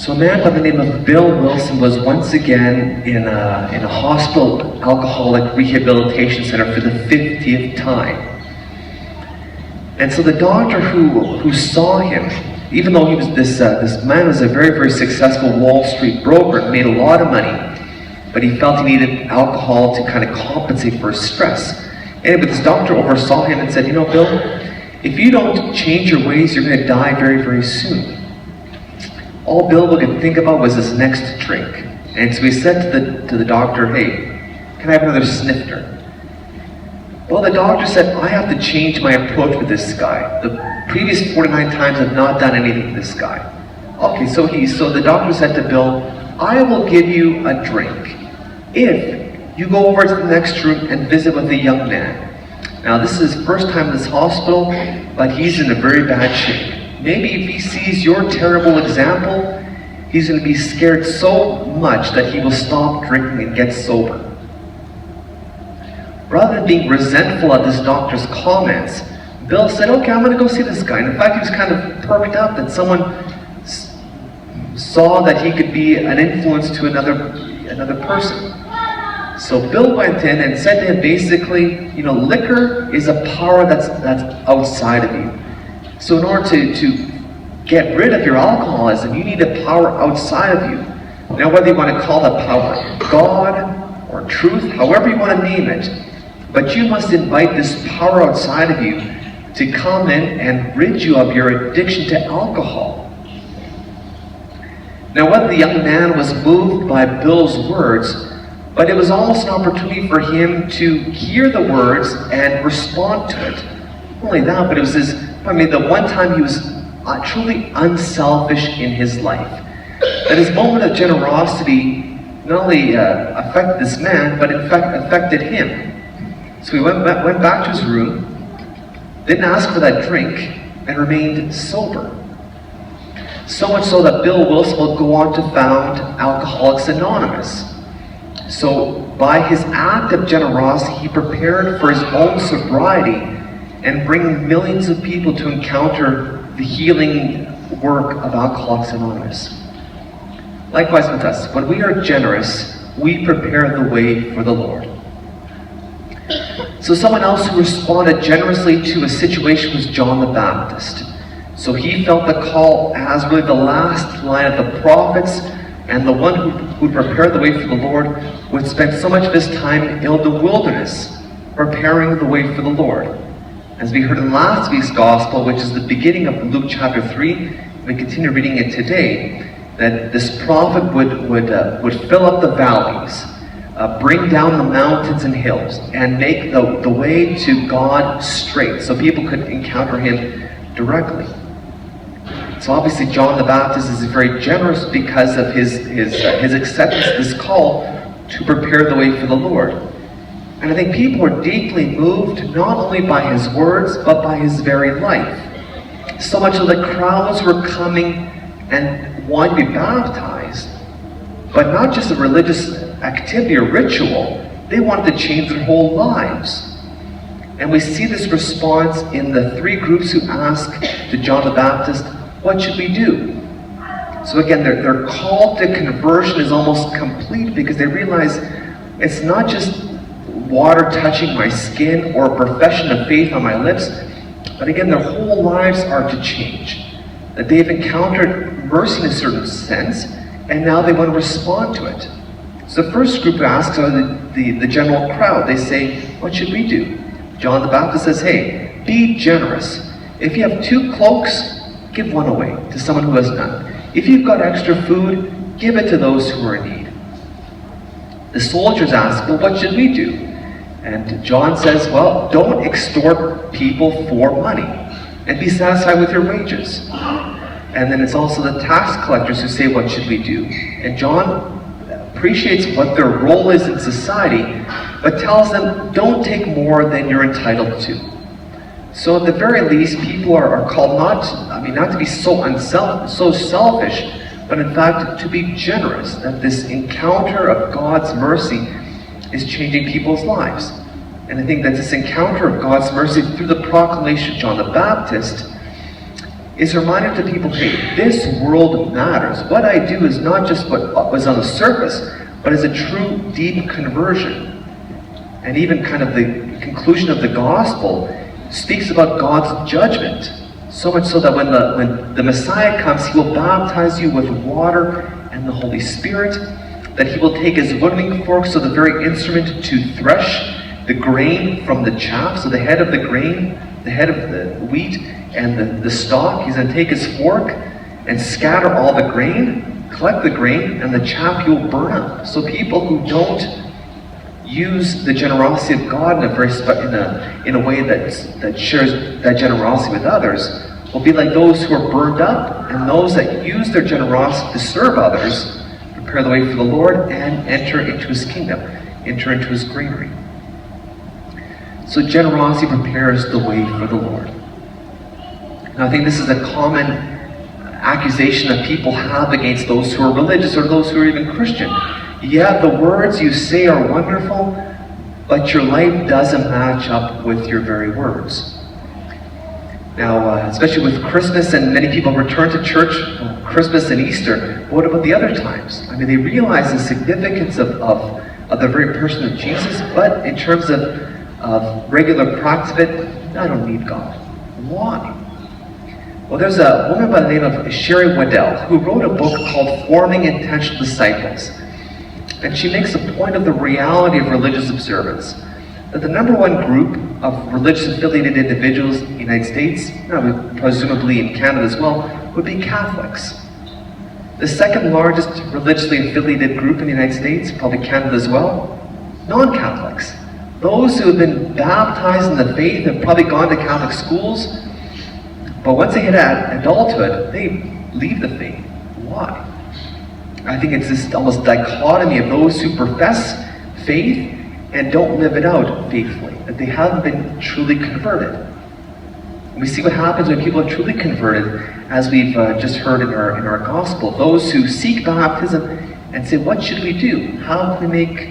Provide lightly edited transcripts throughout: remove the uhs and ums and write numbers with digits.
So a man by the name of Bill Wilson was once again in a hospital alcoholic rehabilitation center for the 50th time. And so the doctor who saw him, even though he was this man was a very, very successful Wall Street broker, made a lot of money, but he felt he needed alcohol to kind of compensate for his stress. Anyway, this doctor oversaw him and said, you know, Bill, if you don't change your ways, you're going to die very, very soon. All Bill could think about was his next drink. And so he said to the doctor, hey, can I have another snifter? Well, the doctor said, I have to change my approach with this guy. The previous 49 times I've not done anything with this guy. Okay, so the doctor said to Bill, I will give you a drink if you go over to the next room and visit with a young man. Now, this is his first time in this hospital, but he's in a very bad shape. Maybe if he sees your terrible example, he's going to be scared so much that he will stop drinking and get sober. Rather than being resentful at this doctor's comments, Bill said, okay, I'm going to go see this guy. And in fact, he was kind of perked up that someone saw that he could be an influence to another person. So Bill went in and said to him basically, you know, liquor is a power that's outside of you. So in order to get rid of your alcoholism, you need a power outside of you. Now, whether you want to call that power God or truth, however you want to name it, but you must invite this power outside of you to come in and rid you of your addiction to alcohol. Now, whether the young man was moved by Bill's words, but it was almost an opportunity for him to hear the words and respond to it. Not only that, but it was the one time he was truly unselfish in his life. That his moment of generosity not only affected this man, but in fact affected him. So he went back to his room, didn't ask for that drink, and remained sober. So much so that Bill Wilson will go on to found Alcoholics Anonymous. So by his act of generosity, he prepared for his own sobriety and bring millions of people to encounter the healing work of Alcoholics Anonymous. Likewise with us, when we are generous, we prepare the way for the Lord. So someone else who responded generously to a situation was John the Baptist. So he felt the call as really the last line of the prophets, and the one who prepared the way for the Lord would spend so much of his time in the wilderness, preparing the way for the Lord. As we heard in last week's Gospel, which is the beginning of Luke chapter 3, we continue reading it today, that this prophet would fill up the valleys, bring down the mountains and hills, and make the way to God straight, so people could encounter him directly. So obviously John the Baptist is very generous because of his acceptance of this call to prepare the way for the Lord. And I think people were deeply moved not only by his words, but by his very life. So much so that crowds were coming and wanting to be baptized, but not just a religious activity or ritual. They wanted to change their whole lives. And we see this response in the three groups who asked to John the Baptist, what should we do? So again, their call to conversion is almost complete because they realize it's not just water touching my skin or a profession of faith on my lips, but again, their whole lives are to change. That they've encountered mercy in a certain sense, and now they want to respond to it. So the first group asks are the general crowd. They say, what should we do? John the Baptist says, hey, be generous. If you have 2 cloaks, give one away to someone who has none. If you've got extra food, give it to those who are in need. The soldiers ask, well, what should we do? And John says, well, don't extort people for money, and be satisfied with your wages. And then it's also the tax collectors who say, what should we do? And John appreciates what their role is in society, but tells them, don't take more than you're entitled to. So at the very least, people are called not to be so selfish, but in fact to be generous, that this encounter of God's mercy is changing people's lives. And I think that this encounter of God's mercy through the proclamation of John the Baptist is a reminder to people, hey, this world matters. What I do is not just what was on the surface, but is a true, deep conversion. And even kind of the conclusion of the gospel speaks about God's judgment. So much so that when the Messiah comes, he will baptize you with water and the Holy Spirit, that he will take his winnowing fork, so the very instrument to thresh the grain from the chaff, so the head of the grain, the head of the wheat, and the stalk. He's going to take his fork and scatter all the grain, collect the grain, and the chaff he will burn up. So people who don't use the generosity of God in a way that shares that generosity with others will be like those who are burned up, and those that use their generosity to serve others prepare the way for the Lord and enter into his kingdom, enter into his greenery. So generosity prepares the way for the Lord. Now I think this is a common accusation that people have against those who are religious or those who are even Christian. Yeah, the words you say are wonderful, but your life doesn't match up with your very words. Now, especially with Christmas, and many people return to church on Christmas and Easter, what about the other times? I mean, they realize the significance of the very person of Jesus, but in terms of regular practice of it, I don't need God. Why? Well, there's a woman by the name of Sherry Waddell who wrote a book called Forming Intentional Disciples. And she makes a point of the reality of religious observance. That the number one group of religious affiliated individuals in the United States, presumably in Canada as well, would be Catholics. The second largest religiously affiliated group in the United States, probably Canada as well, non-Catholics. Those who have been baptized in the faith have probably gone to Catholic schools, but once they hit adulthood, they leave the faith. Why? I think it's this almost dichotomy of those who profess faith and don't live it out faithfully, that they haven't been truly converted. And we see what happens when people are truly converted, as we've just heard in our gospel. Those who seek baptism and say, what should we do? How can we make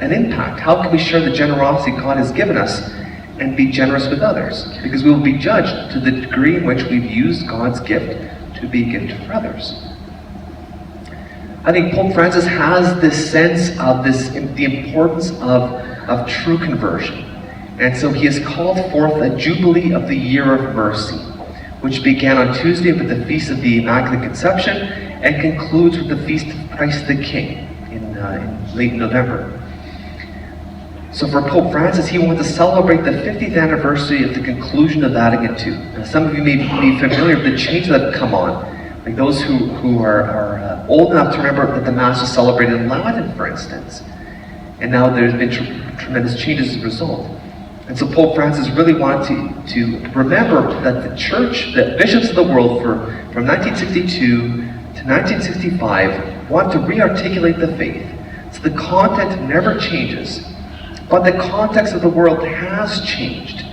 an impact? How can we share the generosity God has given us and be generous with others? Because we will be judged to the degree in which we've used God's gift to be a gift for others. I think Pope Francis has this sense of the importance of true conversion. And so he has called forth a Jubilee of the Year of Mercy, which began on Tuesday with the Feast of the Immaculate Conception and concludes with the Feast of Christ the King in late November. So for Pope Francis, he wants to celebrate the 50th anniversary of the conclusion of Vatican II. Now, some of you may be familiar with the changes that have come on. Like those who are old enough to remember that the Mass was celebrated in Latin, for instance. And now there's been tremendous changes as a result. And so Pope Francis really wanted to remember that the Church, the bishops of the world from 1962 to 1965 want to re-articulate the faith. So the content never changes, but the context of the world has changed.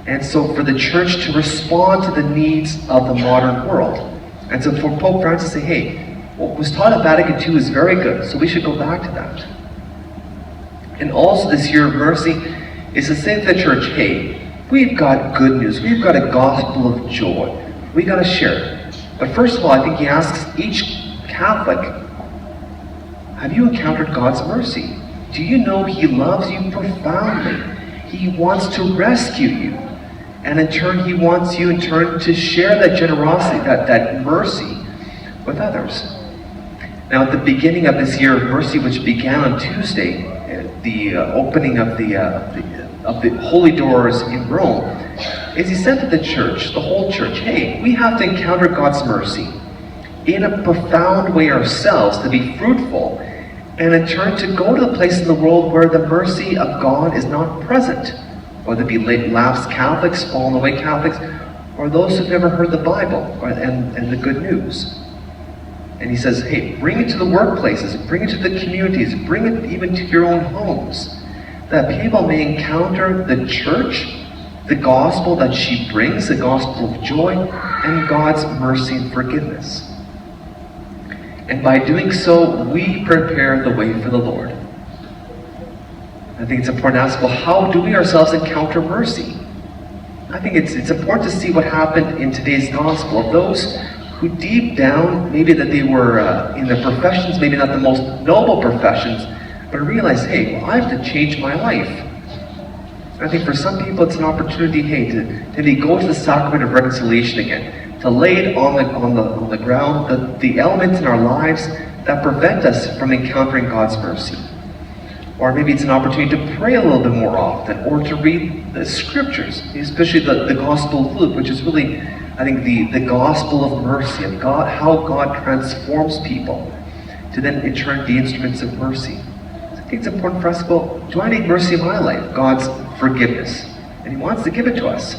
And so for the Church to respond to the needs of the modern world. And so for Pope Francis to say, hey, what was taught at Vatican II is very good, so we should go back to that. And also this year of mercy is to say to the church, hey, we've got good news, we've got a gospel of joy, we got to share it. But first of all, I think he asks each Catholic, have you encountered God's mercy? Do you know he loves you profoundly? He wants to rescue you. And in turn, he wants you in turn to share that generosity, that mercy with others. Now at the beginning of this year of mercy, which began on Tuesday, the opening of the holy doors in Rome, is he said to the church, the whole church, hey, we have to encounter God's mercy in a profound way ourselves to be fruitful, and in turn to go to a place in the world where the mercy of God is not present. Whether it be lapsed Catholics, fallen away Catholics, or those who've never heard the Bible and the good news. And he says, hey, bring it to the workplaces, bring it to the communities, bring it even to your own homes, that people may encounter the church, the gospel that she brings, the gospel of joy, and God's mercy and forgiveness. And by doing so, we prepare the way for the Lord. I think it's important to ask, well, how do we ourselves encounter mercy? I think it's important to see what happened in today's gospel of those who deep down, maybe that they were in their professions, maybe not the most noble professions, but realize, hey, well, I have to change my life. And I think for some people it's an opportunity, hey, to go to the sacrament of reconciliation again, to lay it on the ground, the elements in our lives that prevent us from encountering God's mercy. Or maybe it's an opportunity to pray a little bit more often, or to read the scriptures, especially the Gospel of Luke, which is really, I think, the gospel of mercy, of God, how God transforms people to then in turn be instruments of mercy. So I think it's important for us to go, do I need mercy in my life? God's forgiveness. And He wants to give it to us.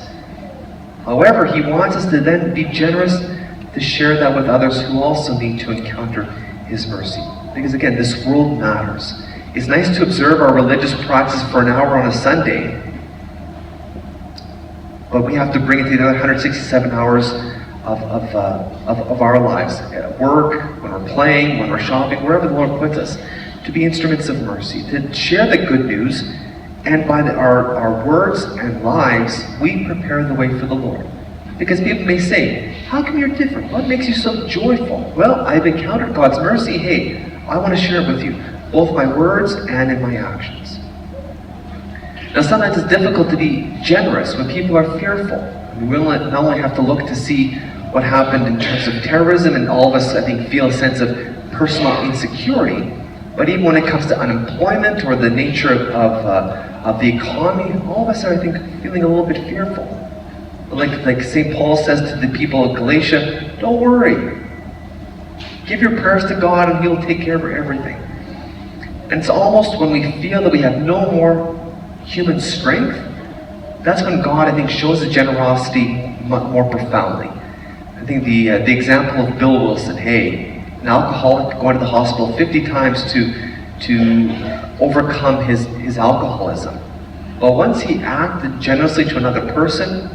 However, He wants us to then be generous to share that with others who also need to encounter His mercy. Because again, this world matters. It's nice to observe our religious practice for an hour on a Sunday, but we have to bring it to the other 167 hours of our lives, at work, when we're playing, when we're shopping, wherever the Lord puts us, to be instruments of mercy, to share the good news, and by our words and lives, we prepare the way for the Lord. Because people may say, how come you're different? What makes you so joyful? Well, I've encountered God's mercy. Hey, I want to share it with you, both my words and in my actions. Now, sometimes it's difficult to be generous when people are fearful. We not only have to look to see what happened in terms of terrorism, and all of us, I think, feel a sense of personal insecurity, but even when it comes to unemployment or the nature of the economy, all of us are, I think, feeling a little bit fearful. Like St. Paul says to the people of Galatia, don't worry. Give your prayers to God and He'll take care of everything. And it's almost when we feel that we have no more human strength, that's when God, I think, shows His generosity more profoundly. I think the example of Bill Wilson, hey, an alcoholic going to the hospital 50 times to overcome his alcoholism. But once he acted generously to another person,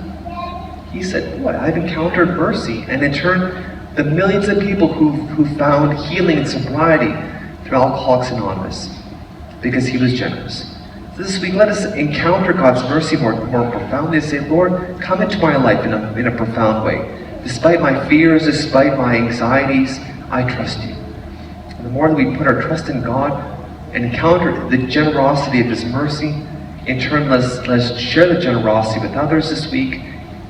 he said, boy, I've encountered mercy. And in turn, the millions of people who found healing and sobriety through Alcoholics Anonymous, because he was generous. So this week, let us encounter God's mercy more profoundly and say, Lord, come into my life in a profound way. Despite my fears, despite my anxieties, I trust you. And the more that we put our trust in God and encounter the generosity of His mercy, in turn, let's share the generosity with others this week,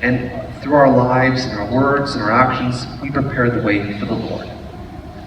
and through our lives and our words and our actions, we prepare the way for the Lord.